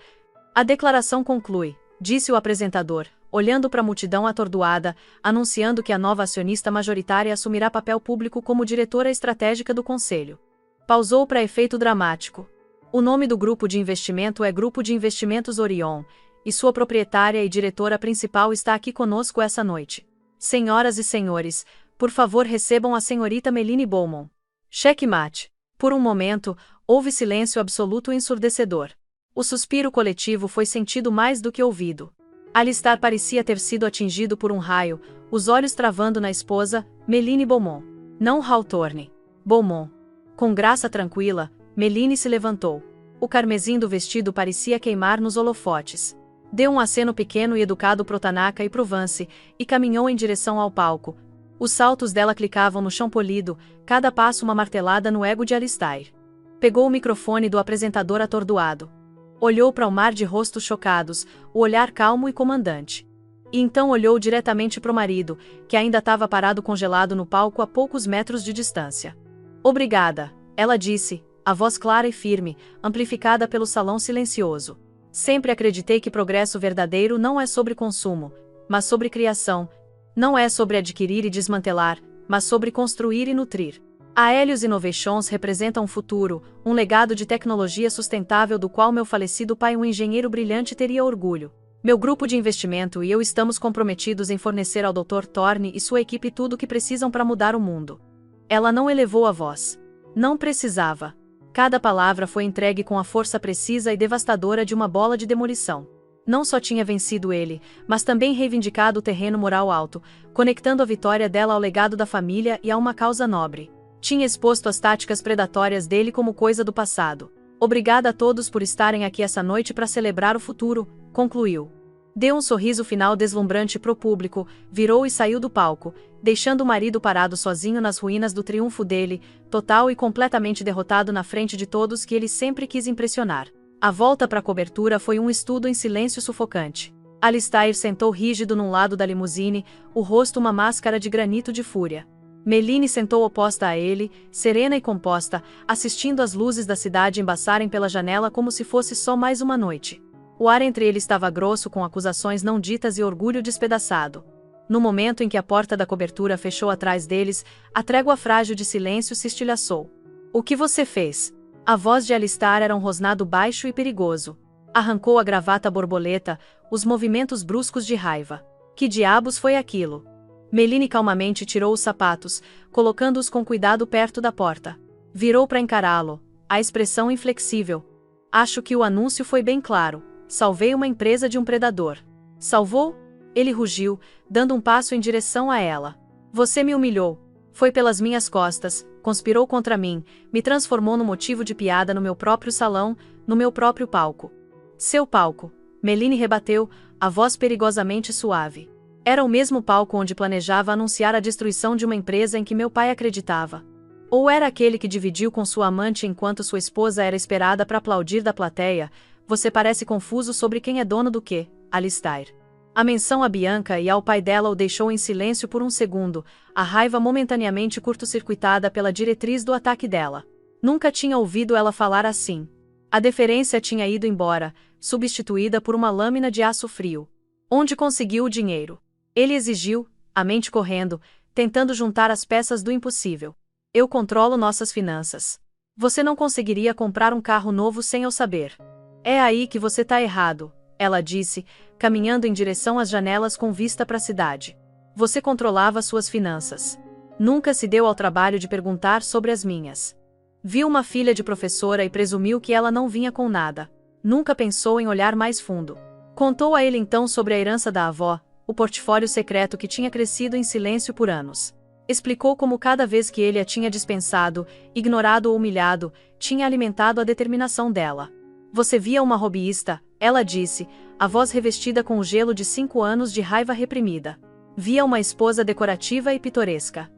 A declaração conclui, disse o apresentador, olhando para a multidão atordoada, anunciando que a nova acionista majoritária assumirá papel público como diretora estratégica do conselho. Pausou para efeito dramático. O nome do grupo de investimento é Grupo de Investimentos Orion, e sua proprietária e diretora principal está aqui conosco essa noite. Senhoras e senhores, por favor recebam a senhorita Meline Beaumont. Checkmate. Por um momento, houve silêncio absoluto e ensurdecedor. O suspiro coletivo foi sentido mais do que ouvido. Alistair parecia ter sido atingido por um raio, os olhos travando na esposa, Meline Beaumont. Não Hawthorne. Beaumont. Com graça tranquila, Meline se levantou. O carmesim do vestido parecia queimar nos holofotes. Deu um aceno pequeno e educado pro Tanaka e pro Vance, e caminhou em direção ao palco. Os saltos dela clicavam no chão polido, cada passo uma martelada no ego de Alistair. Pegou o microfone do apresentador atordoado. Olhou para o mar de rostos chocados, o olhar calmo e comandante. E então olhou diretamente pro marido, que ainda estava parado congelado no palco a poucos metros de distância. Obrigada, ela disse, a voz clara e firme, amplificada pelo salão silencioso. Sempre acreditei que progresso verdadeiro não é sobre consumo, mas sobre criação. Não é sobre adquirir e desmantelar, mas sobre construir e nutrir. A Helios Innovations representa um futuro, um legado de tecnologia sustentável do qual meu falecido pai, um engenheiro brilhante, teria orgulho. Meu grupo de investimento e eu estamos comprometidos em fornecer ao Dr. Thorne e sua equipe tudo o que precisam para mudar o mundo. Ela não elevou a voz. Não precisava. Cada palavra foi entregue com a força precisa e devastadora de uma bola de demolição. Não só tinha vencido ele, mas também reivindicado o terreno moral alto, conectando a vitória dela ao legado da família e a uma causa nobre. Tinha exposto as táticas predatórias dele como coisa do passado. Obrigada a todos por estarem aqui essa noite para celebrar o futuro, concluiu. Deu um sorriso final deslumbrante pro público, virou e saiu do palco, deixando o marido parado sozinho nas ruínas do triunfo dele, total e completamente derrotado na frente de todos que ele sempre quis impressionar. A volta para a cobertura foi um estudo em silêncio sufocante. Alistair sentou rígido num lado da limusine, o rosto uma máscara de granito de fúria. Meline sentou oposta a ele, serena e composta, assistindo as luzes da cidade embaçarem pela janela como se fosse só mais uma noite. O ar entre eles estava grosso com acusações não ditas e orgulho despedaçado. No momento em que a porta da cobertura fechou atrás deles, a trégua frágil de silêncio se estilhaçou. "O que você fez?" A voz de Alistair era um rosnado baixo e perigoso. Arrancou a gravata borboleta, os movimentos bruscos de raiva. Que diabos foi aquilo? Meline calmamente tirou os sapatos, colocando-os com cuidado perto da porta. Virou para encará-lo, a expressão inflexível. "Acho que o anúncio foi bem claro. Salvei uma empresa de um predador." "Salvou?" Ele rugiu, dando um passo em direção a ela. "Você me humilhou. Foi pelas minhas costas, conspirou contra mim, me transformou no motivo de piada no meu próprio salão, no meu próprio palco." "Seu palco," Meline rebateu, a voz perigosamente suave. "Era o mesmo palco onde planejava anunciar a destruição de uma empresa em que meu pai acreditava. Ou era aquele que dividiu com sua amante enquanto sua esposa era esperada para aplaudir da plateia? Você parece confuso sobre quem é dono do quê, Alistair." A menção a Bianca e ao pai dela o deixou em silêncio por um segundo, a raiva momentaneamente curto-circuitada pela diretriz do ataque dela. Nunca tinha ouvido ela falar assim. A deferência tinha ido embora, substituída por uma lâmina de aço frio. Onde conseguiu o dinheiro? Ele exigiu, a mente correndo, tentando juntar as peças do impossível. "Eu controlo nossas finanças. Você não conseguiria comprar um carro novo sem eu saber." "É aí que você tá errado," ela disse, caminhando em direção às janelas com vista para a cidade. "Você controlava suas finanças. Nunca se deu ao trabalho de perguntar sobre as minhas. Viu uma filha de professora e presumiu que ela não vinha com nada. Nunca pensou em olhar mais fundo. Contou a ele então sobre a herança da avó, o portfólio secreto que tinha crescido em silêncio por anos. Explicou como cada vez que ele a tinha dispensado, ignorado ou humilhado, tinha alimentado a determinação dela. Você via uma hobbyista, ela disse, a voz revestida com o gelo de 5 anos de raiva reprimida. Via uma esposa decorativa e pitoresca.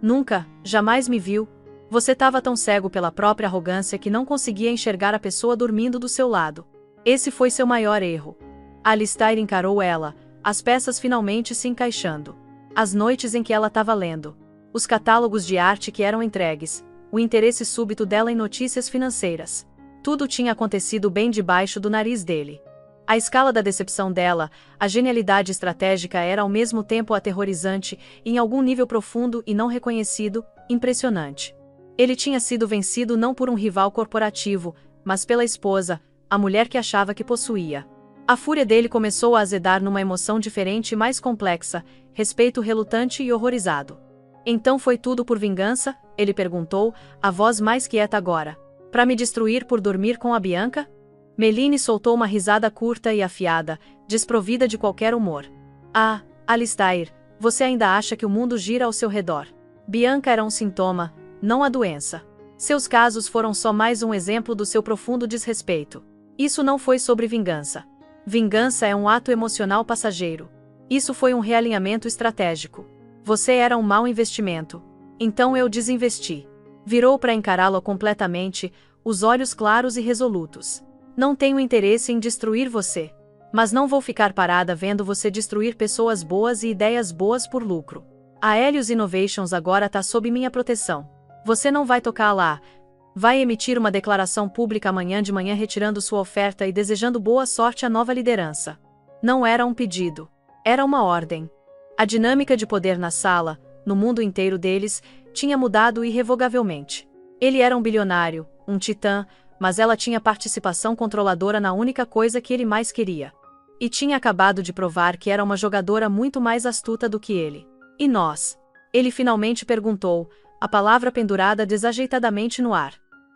Nunca, jamais me viu. Você estava tão cego pela própria arrogância que não conseguia enxergar a pessoa dormindo do seu lado. Esse foi seu maior erro. Alistair encarou ela, as peças finalmente se encaixando. As noites em que ela estava lendo. Os catálogos de arte que eram entregues. O interesse súbito dela em notícias financeiras. Tudo tinha acontecido bem debaixo do nariz dele. A escala da decepção dela, a genialidade estratégica era ao mesmo tempo aterrorizante, e em algum nível profundo e não reconhecido, impressionante. Ele tinha sido vencido não por um rival corporativo, mas pela esposa, a mulher que achava que possuía. A fúria dele começou a azedar numa emoção diferente e mais complexa, respeito relutante e horrorizado. Então foi tudo por vingança? Ele perguntou, a voz mais quieta agora. Para me destruir por dormir com a Bianca? Meline soltou uma risada curta e afiada, desprovida de qualquer humor. Ah, Alistair, você ainda acha que o mundo gira ao seu redor. Bianca era um sintoma, não a doença. Seus casos foram só mais um exemplo do seu profundo desrespeito. Isso não foi sobre vingança. Vingança é um ato emocional passageiro. Isso foi um realinhamento estratégico. Você era um mau investimento. Então eu desinvesti. Virou para encará-lo completamente, os olhos claros e resolutos. Não tenho interesse em destruir você. Mas não vou ficar parada vendo você destruir pessoas boas e ideias boas por lucro. A Helios Innovations agora está sob minha proteção. Você não vai tocar lá. Vai emitir uma declaração pública amanhã de manhã retirando sua oferta e desejando boa sorte à nova liderança. Não era um pedido. Era uma ordem. A dinâmica de poder na sala, no mundo inteiro deles, tinha mudado irrevogavelmente. Ele era um bilionário, um titã, mas ela tinha participação controladora na única coisa que ele mais queria. E tinha acabado de provar que era uma jogadora muito mais astuta do que ele. E nós? Ele finalmente perguntou, a palavra pendurada desajeitadamente no ar.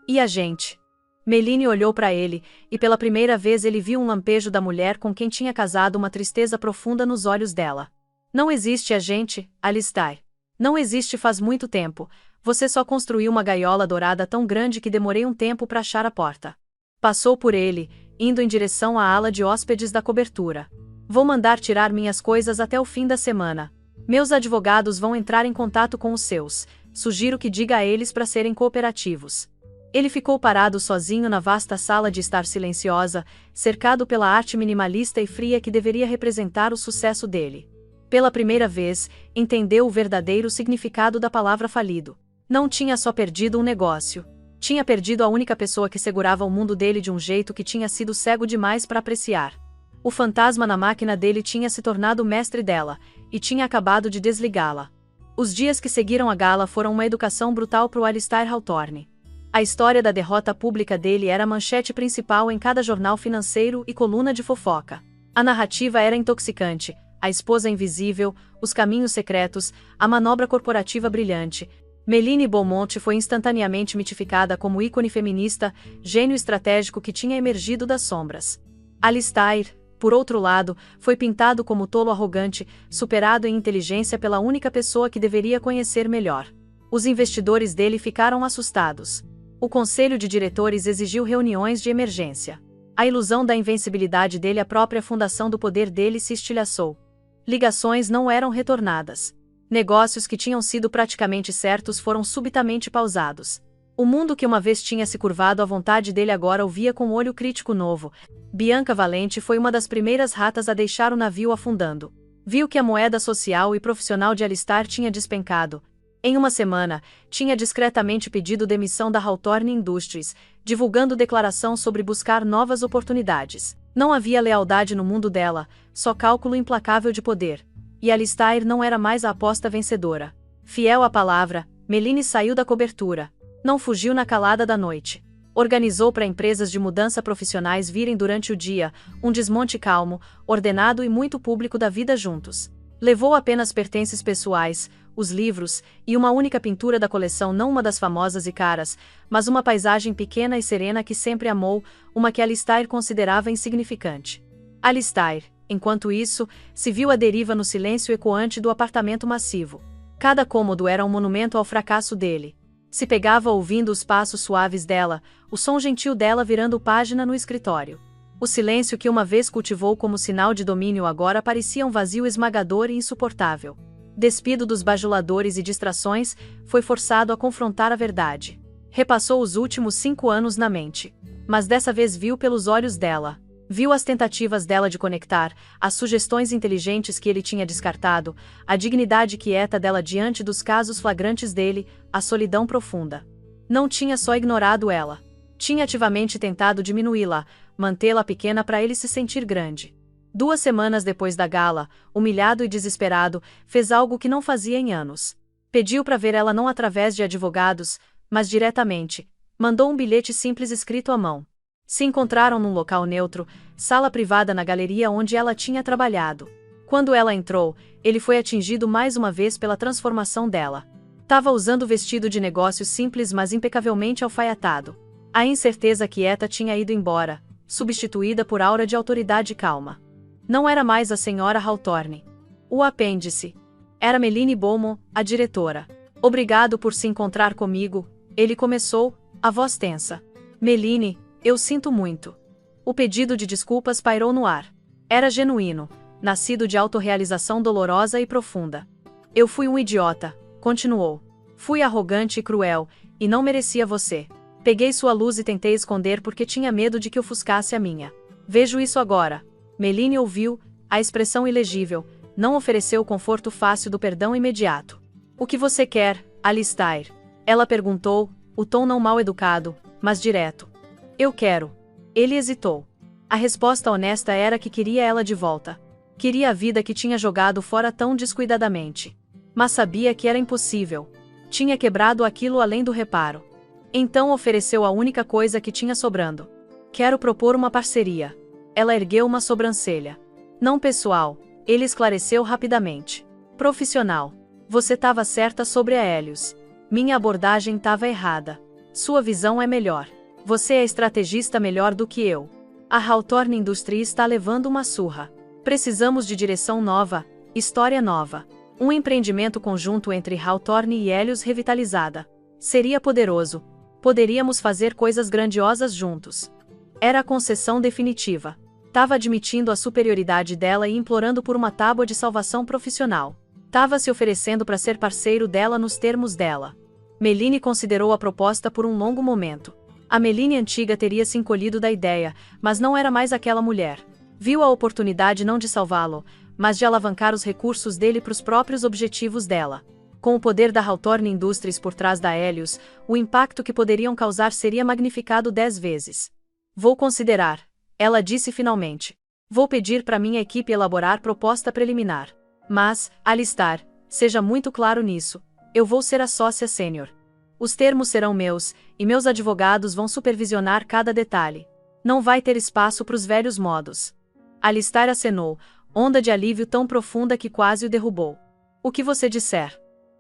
E a gente? Meline olhou para ele, e pela primeira vez ele viu um lampejo da mulher com quem tinha casado, uma tristeza profunda nos olhos dela. Não existe a gente, Alistair. Não existe faz muito tempo. Você só construiu uma gaiola dourada tão grande que demorei um tempo para achar a porta. Passou por ele, indo em direção à ala de hóspedes da cobertura. Vou mandar tirar minhas coisas até o fim da semana. Meus advogados vão entrar em contato com os seus. Sugiro que diga a eles para serem cooperativos. Ele ficou parado sozinho na vasta sala de estar silenciosa, cercado pela arte minimalista e fria que deveria representar o sucesso dele. Pela primeira vez, entendeu o verdadeiro significado da palavra falido. Não tinha só perdido um negócio. Tinha perdido a única pessoa que segurava o mundo dele de um jeito que tinha sido cego demais para apreciar. O fantasma na máquina dele tinha se tornado mestre dela, e tinha acabado de desligá-la. Os dias que seguiram a gala foram uma educação brutal para o Alistair Hawthorne. A história da derrota pública dele era a manchete principal em cada jornal financeiro e coluna de fofoca. A narrativa era intoxicante, a esposa invisível, os caminhos secretos, a manobra corporativa brilhante. Melanie Beaumont foi instantaneamente mitificada como ícone feminista, gênio estratégico que tinha emergido das sombras. Alistair, por outro lado, foi pintado como tolo arrogante, superado em inteligência pela única pessoa que deveria conhecer melhor. Os investidores dele ficaram assustados. O conselho de diretores exigiu reuniões de emergência. A ilusão da invencibilidade dele, a própria fundação do poder dele, se estilhaçou. Ligações não eram retornadas. Negócios que tinham sido praticamente certos foram subitamente pausados. O mundo que uma vez tinha se curvado à vontade dele agora o via com um olho crítico novo. Bianca Valente foi uma das primeiras ratas a deixar o navio afundando. Viu que a moeda social e profissional de Alistair tinha despencado. Em uma semana, tinha discretamente pedido demissão da Hawthorne Industries, divulgando declaração sobre buscar novas oportunidades. Não havia lealdade no mundo dela, só cálculo implacável de poder. E Alistair não era mais a aposta vencedora. Fiel à palavra, Melanie saiu da cobertura. Não fugiu na calada da noite. Organizou para empresas de mudança profissionais virem durante o dia, um desmonte calmo, ordenado e muito público da vida juntos. Levou apenas pertences pessoais, os livros, e uma única pintura da coleção, não uma das famosas e caras, mas uma paisagem pequena e serena que sempre amou, uma que Alistair considerava insignificante. Alistair, enquanto isso, se viu à deriva no silêncio ecoante do apartamento massivo. Cada cômodo era um monumento ao fracasso dele. Se pegava ouvindo os passos suaves dela, o som gentil dela virando página no escritório. O silêncio que uma vez cultivou como sinal de domínio agora parecia um vazio esmagador e insuportável. Despido dos bajuladores e distrações, foi forçado a confrontar a verdade. Repassou os últimos 5 anos na mente. Mas dessa vez viu pelos olhos dela. Viu as tentativas dela de conectar, as sugestões inteligentes que ele tinha descartado, a dignidade quieta dela diante dos casos flagrantes dele, a solidão profunda. Não tinha só ignorado ela. Tinha ativamente tentado diminuí-la, mantê-la pequena para ele se sentir grande. 2 semanas depois da gala, humilhado e desesperado, fez algo que não fazia em anos. Pediu para ver ela não através de advogados, mas diretamente. Mandou um bilhete simples escrito à mão. Se encontraram num local neutro, sala privada na galeria onde ela tinha trabalhado. Quando ela entrou, ele foi atingido mais uma vez pela transformação dela. Tava usando vestido de negócio simples, mas impecavelmente alfaiatado. A incerteza quieta tinha ido embora, substituída por aura de autoridade calma. Não era mais a senhora Hawthorne. O apêndice. Era Melanie Beaumont, a diretora. Obrigado por se encontrar comigo, ele começou, a voz tensa. Melanie, eu sinto muito. O pedido de desculpas pairou no ar. Era genuíno, nascido de autorrealização dolorosa e profunda. Eu fui um idiota, continuou. Fui arrogante e cruel, e não merecia você. Peguei sua luz e tentei esconder porque tinha medo de que ofuscasse a minha. Vejo isso agora. Melanie ouviu, a expressão ilegível, não ofereceu o conforto fácil do perdão imediato. O que você quer, Alistair? Ela perguntou, o tom não mal educado, mas direto. Eu quero. Ele hesitou. A resposta honesta era que queria ela de volta. Queria a vida que tinha jogado fora tão descuidadamente. Mas sabia que era impossível. Tinha quebrado aquilo além do reparo. Então ofereceu a única coisa que tinha sobrando. Quero propor uma parceria. Ela ergueu uma sobrancelha. Não pessoal, ele esclareceu rapidamente. Profissional. Você estava certa sobre a Helios. Minha abordagem estava errada. Sua visão é melhor. Você é estrategista melhor do que eu. A Hawthorne Industries está levando uma surra. Precisamos de direção nova, história nova. Um empreendimento conjunto entre Hawthorne e Helios revitalizada. Seria poderoso. Poderíamos fazer coisas grandiosas juntos. Era a concessão definitiva. Tava admitindo a superioridade dela e implorando por uma tábua de salvação profissional. Tava se oferecendo para ser parceiro dela nos termos dela. Meline considerou a proposta por um longo momento. A Meline antiga teria se encolhido da ideia, mas não era mais aquela mulher. Viu a oportunidade não de salvá-lo, mas de alavancar os recursos dele para os próprios objetivos dela. Com o poder da Hawthorne Industries por trás da Helios, o impacto que poderiam causar seria magnificado 10 vezes. Vou considerar, ela disse finalmente. Vou pedir para minha equipe elaborar proposta preliminar. Mas, Alistair, seja muito claro nisso, eu vou ser a sócia sênior. Os termos serão meus, e meus advogados vão supervisionar cada detalhe. Não vai ter espaço para os velhos modos. Alistair acenou, onda de alívio tão profunda que quase o derrubou. O que você disser.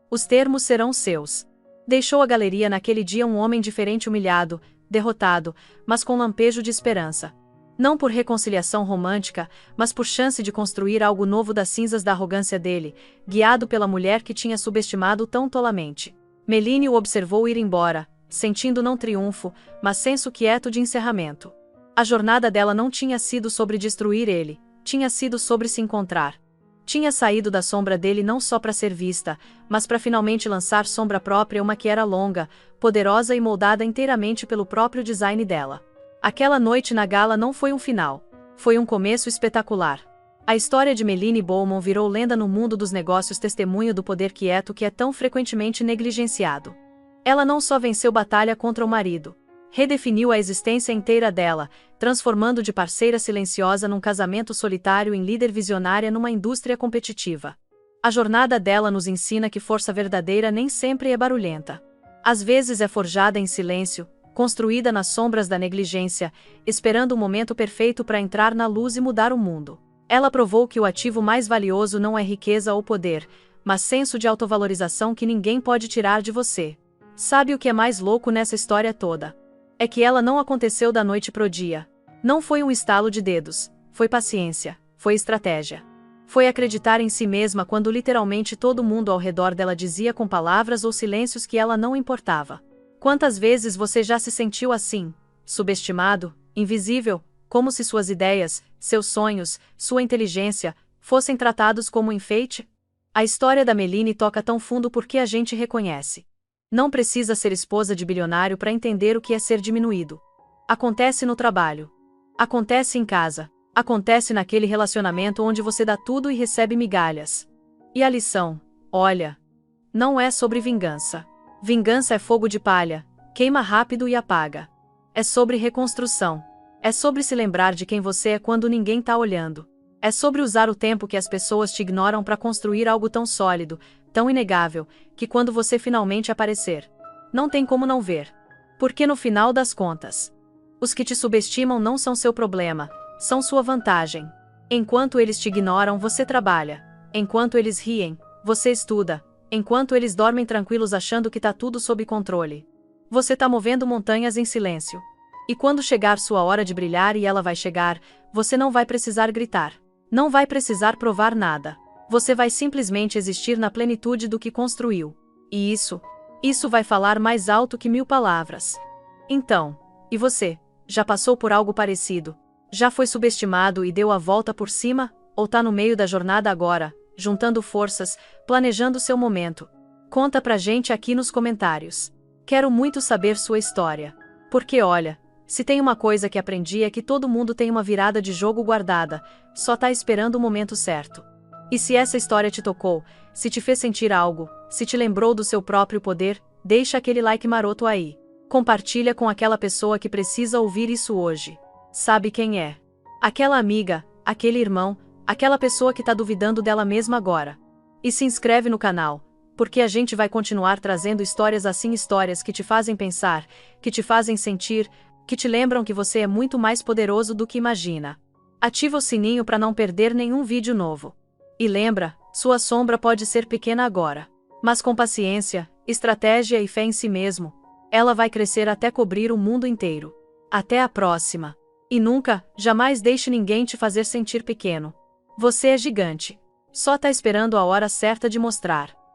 Os termos serão seus. Deixou a galeria naquele dia um homem diferente, humilhado, derrotado, mas com lampejo de esperança. Não por reconciliação romântica, mas por chance de construir algo novo das cinzas da arrogância dele, guiado pela mulher que tinha subestimado tão tolamente. Meline o observou ir embora, sentindo não triunfo, mas senso quieto de encerramento. A jornada dela não tinha sido sobre destruir ele, tinha sido sobre se encontrar. Tinha saído da sombra dele não só para ser vista, mas para finalmente lançar sombra própria, uma que era longa, poderosa e moldada inteiramente pelo próprio design dela. Aquela noite na gala não foi um final. Foi um começo espetacular. A história de Meline Bowman virou lenda no mundo dos negócios, testemunho do poder quieto que é tão frequentemente negligenciado. Ela não só venceu batalha contra o marido, redefiniu a existência inteira dela, transformando de parceira silenciosa num casamento solitário em líder visionária numa indústria competitiva. A jornada dela nos ensina que força verdadeira nem sempre é barulhenta. Às vezes é forjada em silêncio, construída nas sombras da negligência, esperando o momento perfeito para entrar na luz e mudar o mundo. Ela provou que o ativo mais valioso não é riqueza ou poder, mas senso de autovalorização que ninguém pode tirar de você. Sabe o que é mais louco nessa história toda? É que ela não aconteceu da noite pro dia. Não foi um estalo de dedos, foi paciência, foi estratégia. Foi acreditar em si mesma quando literalmente todo mundo ao redor dela dizia com palavras ou silêncios que ela não importava. Quantas vezes você já se sentiu assim, subestimado, invisível, como se suas ideias, seus sonhos, sua inteligência, fossem tratados como um enfeite? A história da Meline toca tão fundo porque a gente reconhece. Não precisa ser esposa de bilionário para entender o que é ser diminuído. Acontece no trabalho. Acontece em casa. Acontece naquele relacionamento onde você dá tudo e recebe migalhas. E a lição, olha, não é sobre vingança. Vingança é fogo de palha, queima rápido e apaga. É sobre reconstrução. É sobre se lembrar de quem você é quando ninguém tá olhando. É sobre usar o tempo que as pessoas te ignoram para construir algo tão sólido, tão inegável, que quando você finalmente aparecer, não tem como não ver. Porque no final das contas, os que te subestimam não são seu problema, são sua vantagem. Enquanto eles te ignoram, você trabalha. Enquanto eles riem, você estuda. Enquanto eles dormem tranquilos achando que tá tudo sob controle, você tá movendo montanhas em silêncio. E quando chegar sua hora de brilhar, e ela vai chegar, você não vai precisar gritar. Não vai precisar provar nada. Você vai simplesmente existir na plenitude do que construiu. E isso vai falar mais alto que 1000 palavras. Então, e você? Já passou por algo parecido? Já foi subestimado e deu a volta por cima? Ou tá no meio da jornada agora, juntando forças, planejando seu momento? Conta pra gente aqui nos comentários. Quero muito saber sua história. Porque olha, se tem uma coisa que aprendi é que todo mundo tem uma virada de jogo guardada, só tá esperando o momento certo. E se essa história te tocou, se te fez sentir algo, se te lembrou do seu próprio poder, deixa aquele like maroto aí. Compartilha com aquela pessoa que precisa ouvir isso hoje. Sabe quem é? Aquela amiga, aquele irmão, aquela pessoa que tá duvidando dela mesma agora. E se inscreve no canal, porque a gente vai continuar trazendo histórias assim, histórias que te fazem pensar, que te fazem sentir, que te lembram que você é muito mais poderoso do que imagina. Ativa o sininho para não perder nenhum vídeo novo. E lembra, sua sombra pode ser pequena agora, mas com paciência, estratégia e fé em si mesmo, ela vai crescer até cobrir o mundo inteiro. Até a próxima. E nunca, jamais deixe ninguém te fazer sentir pequeno. Você é gigante. Só tá esperando a hora certa de mostrar.